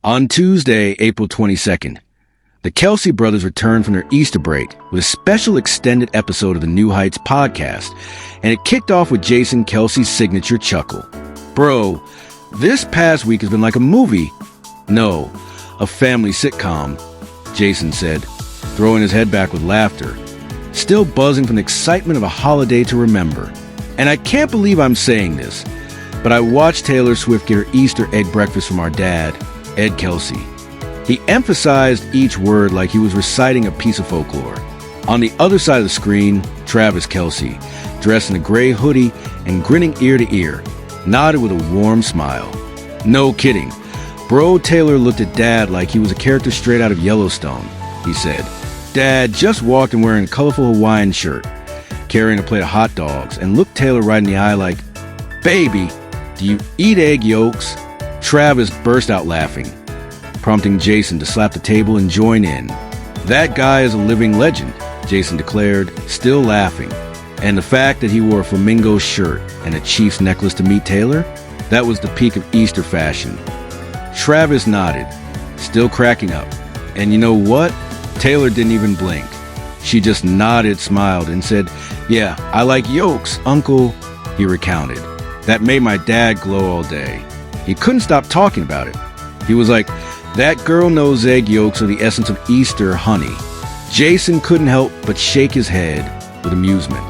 On Tuesday, April 22nd, the Kelce brothers returned from their Easter break with a special extended episode of the New Heights podcast, and it kicked off with Jason Kelce's signature chuckle. Bro, this past week has been like a movie. No, a family sitcom, Jason said, throwing his head back with laughter, still buzzing from the excitement of a holiday to remember. And I can't believe I'm saying this, but I watched Taylor Swift get her Easter egg breakfast from our dad, Ed Kelce. He emphasized each word like he was reciting a piece of folklore. On the other side of the screen, Travis Kelce, dressed in a gray hoodie and grinning ear to ear, nodded with a warm smile. No kidding. Bro Taylor looked at Dad like he was a character straight out of Yellowstone, he said. Dad just walked in wearing a colorful Hawaiian shirt, carrying a plate of hot dogs, and looked Taylor right in the eye like, "Baby, do you eat egg yolks?" Travis burst out laughing, prompting Jason to slap the table and join in. "That guy is a living legend," Jason declared, still laughing. And the fact that he wore a flamingo shirt and a Chiefs necklace to meet Taylor, that was the peak of Easter fashion. Travis nodded, still cracking up. And you know what? Taylor didn't even blink. She just nodded, smiled, and said, "Yeah, I like yolks, Uncle," he recounted. That made my dad glow all day. He couldn't stop talking about it. He was like, "That girl knows egg yolks are the essence of Easter, honey." Jason couldn't help but shake his head with amusement.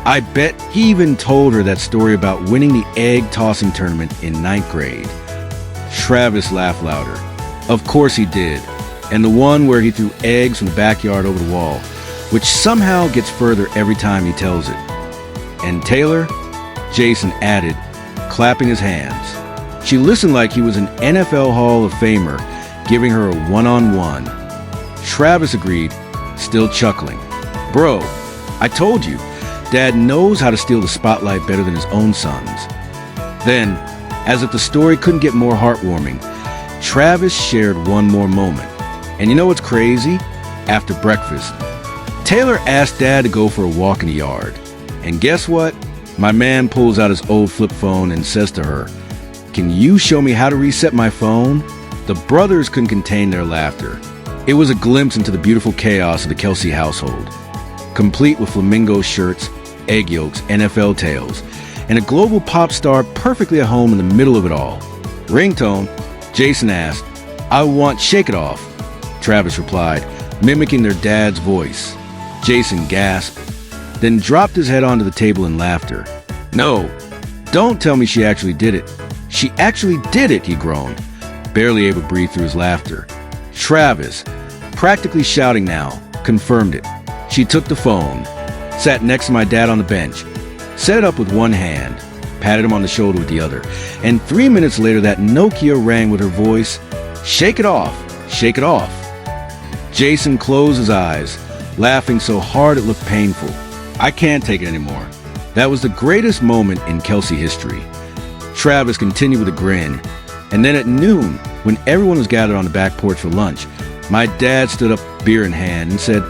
I bet he even told her that story about winning the egg tossing tournament in 9th grade. Travis laughed louder. Of course he did. And the one where he threw eggs from the backyard over the wall, which somehow gets further every time he tells it. And Taylor? Jason added, clapping his hands. She listened like he was an NFL Hall of Famer, giving her a one-on-one. Travis agreed, still chuckling. "Bro, I told you, Dad knows how to steal the spotlight better than his own sons." Then, as if the story couldn't get more heartwarming, Travis shared one more moment. And you know what's crazy? After breakfast, Taylor asked Dad to go for a walk in the yard. And guess what? My man pulls out his old flip phone and says to her, "Can you show me how to reset my phone?" The brothers couldn't contain their laughter. It was a glimpse into the beautiful chaos of the Kelce household, complete with flamingo shirts, egg yolks, NFL tails, and a global pop star perfectly at home in the middle of it all. Ringtone, Jason asked. "I want Shake It Off," Travis replied, mimicking their dad's voice. Jason gasped, then dropped his head onto the table in laughter. "No, don't tell me she actually did it." "She actually did it," he groaned, barely able to breathe through his laughter. Travis, practically shouting now, confirmed it. She took the phone, sat next to my dad on the bench, set it up with one hand, patted him on the shoulder with the other, and 3 minutes later that Nokia rang with her voice, "Shake it off, shake it off." Jason closed his eyes, laughing so hard it looked painful. "I can't take it anymore." That was the greatest moment in Kelce history. Travis continued with a grin, and then at noon, when everyone was gathered on the back porch for lunch, my dad stood up, beer in hand, and said,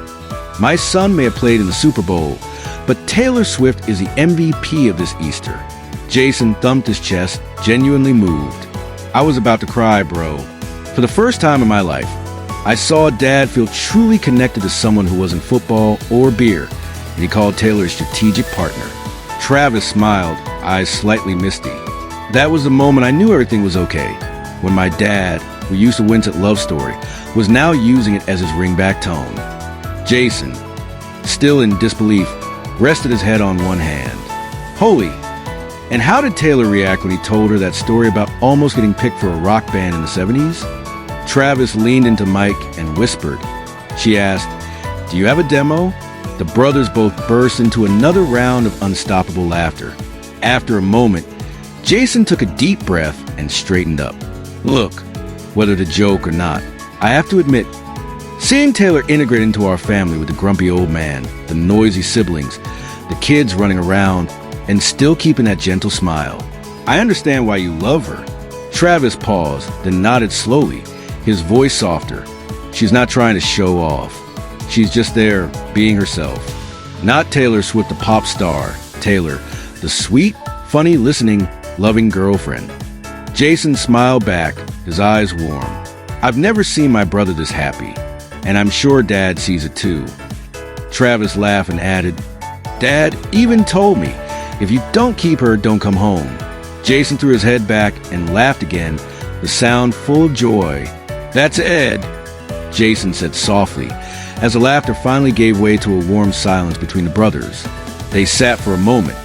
"My son may have played in the Super Bowl, but Taylor Swift is the MVP of this Easter." Jason thumped his chest, genuinely moved. I was about to cry, bro. For the first time in my life, I saw Dad feel truly connected to someone who wasn't football or beer, and he called Taylor a strategic partner. Travis smiled, eyes slightly misty. That was the moment I knew everything was okay, when my dad, who used to wince at Love Story, was now using it as his ringback tone. Jason, still in disbelief, rested his head on one hand. Holy! And how did Taylor react when he told her that story about almost getting picked for a rock band in the 70s? Travis leaned into Mike and whispered. She asked, "Do you have a demo?" The brothers both burst into another round of unstoppable laughter. After a moment, Jason took a deep breath and straightened up. "Look, whether to joke or not, I have to admit, seeing Taylor integrate into our family with the grumpy old man, the noisy siblings, the kids running around, and still keeping that gentle smile. I understand why you love her." Travis paused, then nodded slowly, his voice softer. "She's not trying to show off. She's just there, being herself. Not Taylor Swift, the pop star. Taylor, the sweet, funny, listening, loving girlfriend." Jason smiled back, his eyes warm. I've never seen my brother this happy, and I'm sure Dad sees it too. Travis laughed and added, Dad even told me, if you don't keep her, don't come home. Jason threw his head back and laughed again, the sound full of joy. That's Ed, Jason said softly, as the laughter finally gave way to a warm silence between the brothers. They sat for a moment,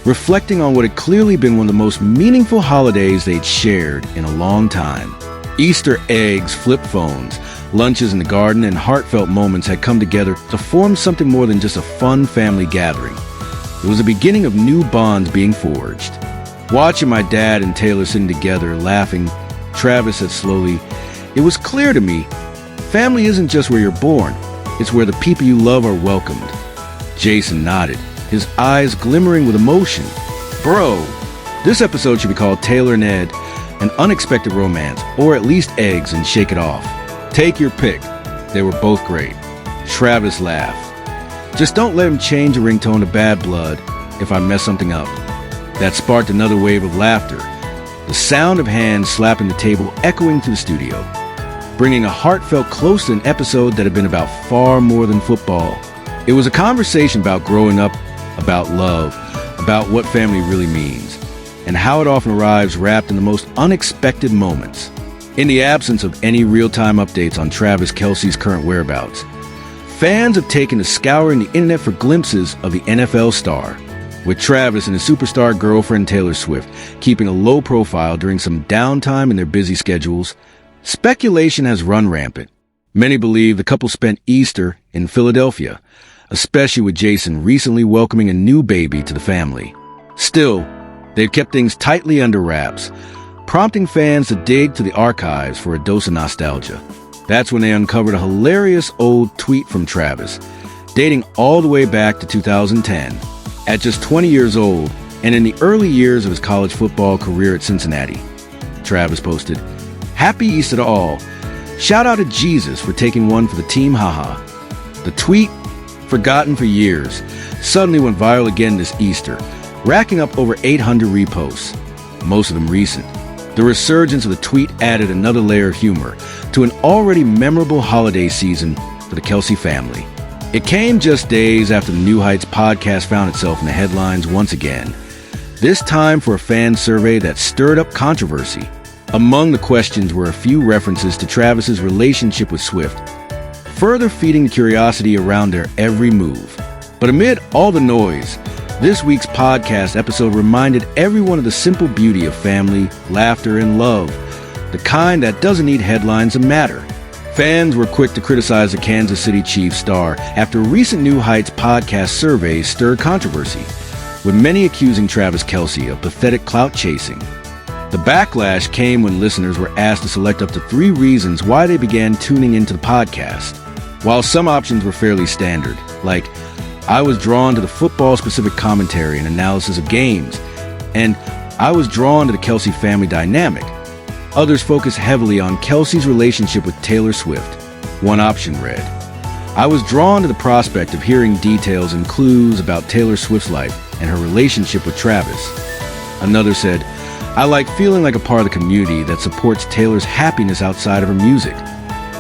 reflecting on what had clearly been one of the most meaningful holidays they'd shared in a long time. Easter eggs, flip phones, lunches in the garden, and heartfelt moments had come together to form something more than just a fun family gathering. It was the beginning of new bonds being forged. Watching my dad and Taylor sitting together, laughing, Travis said slowly, it was clear to me, family isn't just where you're born, it's where the people you love are welcomed. Jason nodded, his eyes glimmering with emotion. Bro, this episode should be called Taylor and Ed, an unexpected romance, or at least eggs and shake it off. Take your pick. They were both great. Travis laughed. Just don't let him change the ringtone to Bad Blood if I mess something up. That sparked another wave of laughter, the sound of hands slapping the table echoing through the studio, bringing a heartfelt close to an episode that had been about far more than football. It was a conversation about growing up, about love, about what family really means, and how it often arrives wrapped in the most unexpected moments. In the absence of any real-time updates on Travis Kelce's current whereabouts, fans have taken to scouring the internet for glimpses of the NFL star, with Travis and his superstar girlfriend Taylor Swift keeping a low profile during some downtime in their busy schedules. Speculation has run rampant. Many believe the couple spent Easter in Philadelphia, especially with Jason recently welcoming a new baby to the family. Still, they've kept things tightly under wraps, prompting fans to dig to the archives for a dose of nostalgia. That's when they uncovered a hilarious old tweet from Travis, dating all the way back to 2010. At just 20 years old, and in the early years of his college football career at Cincinnati, Travis posted, Happy Easter to all. Shout out to Jesus for taking one for the team, haha. The tweet, forgotten for years, suddenly went viral again this Easter, racking up over 800 reposts, most of them recent. The resurgence of the tweet added another layer of humor to an already memorable holiday season for the Kelce family. It came just days after the New Heights podcast found itself in the headlines once again, this time for a fan survey that stirred up controversy. Among the questions were a few references to Travis's relationship with Swift, further feeding the curiosity around their every move. But amid all the noise, this week's podcast episode reminded everyone of the simple beauty of family, laughter, and love, the kind that doesn't need headlines to matter. Fans were quick to criticize the Kansas City Chiefs star after a recent New Heights podcast survey stirred controversy, with many accusing Travis Kelce of pathetic clout chasing. The backlash came when listeners were asked to select up to 3 reasons why they began tuning into the podcast. While some options were fairly standard, like, I was drawn to the football-specific commentary and analysis of games, and I was drawn to the Kelce family dynamic, others focused heavily on Kelce's relationship with Taylor Swift. One option read, I was drawn to the prospect of hearing details and clues about Taylor Swift's life and her relationship with Travis. Another said, I like feeling like a part of the community that supports Taylor's happiness outside of her music.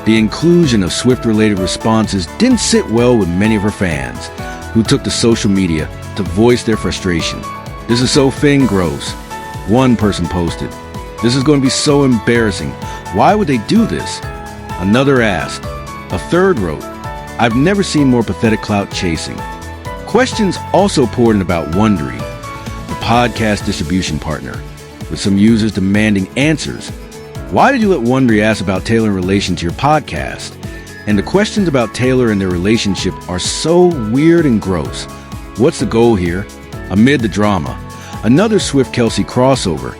The inclusion of Swift-related responses didn't sit well with many of her fans, who took to social media to voice their frustration. This is so fin gross. One person posted, this is going to be so embarrassing. Why would they do this? Another asked. A third wrote, I've never seen more pathetic clout chasing. Questions also poured in about Wondery, the podcast distribution partner, with some users demanding answers. Why did you let Wondery ask about Taylor in relation to your podcast? And the questions about Taylor and their relationship are so weird and gross. What's the goal here? Amid the drama, another Swift-Kelce crossover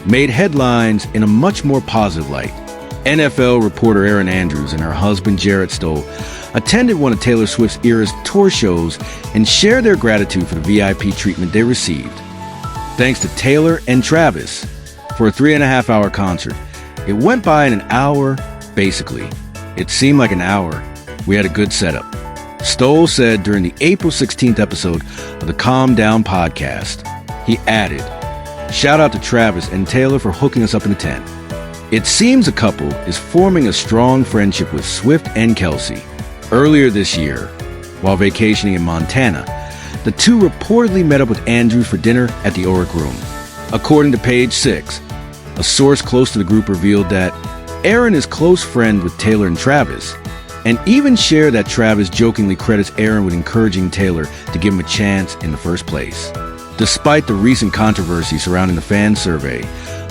made headlines in a much more positive light. NFL reporter Erin Andrews and her husband Jarrett Stoll attended one of Taylor Swift's era's tour shows and shared their gratitude for the VIP treatment they received. Thanks to Taylor and Travis for a 3.5-hour concert. It went by in an hour, basically. It seemed like an hour. We had a good setup. Stoll said during the April 16th episode of the Calm Down podcast, he added, shout out to Travis and Taylor for hooking us up in the tent. It seems the couple is forming a strong friendship with Swift and Kelce. Earlier this year, while vacationing in Montana, the two reportedly met up with Andrews for dinner at the Oric Room. According to Page 6, a source close to the group revealed that Aaron is close friend with Taylor and Travis, and even shared that Travis jokingly credits Aaron with encouraging Taylor to give him a chance in the first place. Despite the recent controversy surrounding the fan survey,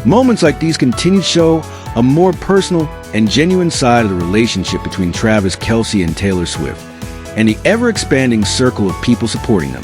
moments like these continue to show a more personal and genuine side of the relationship between Travis Kelce and Taylor Swift, and the ever-expanding circle of people supporting them.